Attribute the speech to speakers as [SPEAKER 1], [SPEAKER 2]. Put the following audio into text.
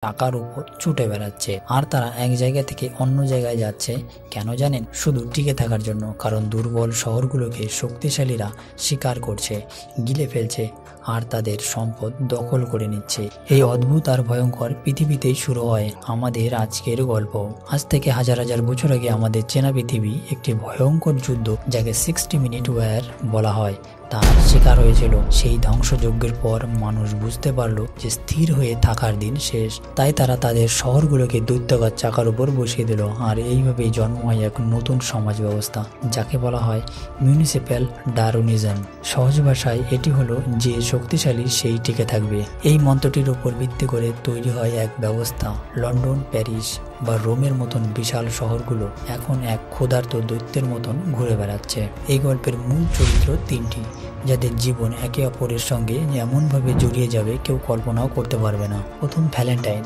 [SPEAKER 1] টাকার উপর ছুটে বেড়াচ্ছে, আর তারা এক জায়গা থেকে অন্য জায়গায় যাচ্ছে কেন জানেন? শুধু টিকে থাকার জন্য। কারণ দুর্বল শহরগুলোকে শক্তিশালীরা শিকার করছে, গিলে ফেলছে আর তাদের সম্পদ দখল করে নিচ্ছে। এই অদ্ভুত আর ভয়ঙ্কর পৃথিবীতেই শুরু হয় আমাদের আজকের গল্প। আজ থেকে হাজার হাজার বছর আগে আমাদের চেনা পৃথিবী একটি ভয়ঙ্কর যুদ্ধ, যাকে 60 মিনিট ওয়ার বলা হয়, তার শিকার হয়েছিল। সেই ধ্বংসযজ্ঞের পর মানুষ বুঝতে পারলো যে স্থির হয়ে থাকার দিন শেষ। তাই তারা তাদের শহরগুলোকে দৈত্যাকার চাকার উপর বসিয়ে দিল। আর এইভাবেই জন্ম হয় এক নতুন সমাজ ব্যবস্থা, যাকে বলা হয় মিউনিসিপ্যাল ডারউইনিজম। সহজ ভাষায় এটি হলো যে শক্তিশালী সেই টিকে থাকবে। এই মন্ত্রটির উপর ভিত্তি করে তৈরি হয় এক ব্যবস্থা। লন্ডন, প্যারিস বা রোমের মতন বিশাল শহরগুলো এখন এক ক্ষুধার্ত দৈত্যের মতন ঘুরে বেড়াচ্ছে। এই গল্পের মূল চরিত্র তিনটি, যাদের জীবন একে অপরের সঙ্গে এমনভাবে জড়িয়ে যাবে কেউ কল্পনাও করতে পারবে না। প্রথম, ভ্যালেন্টাইন।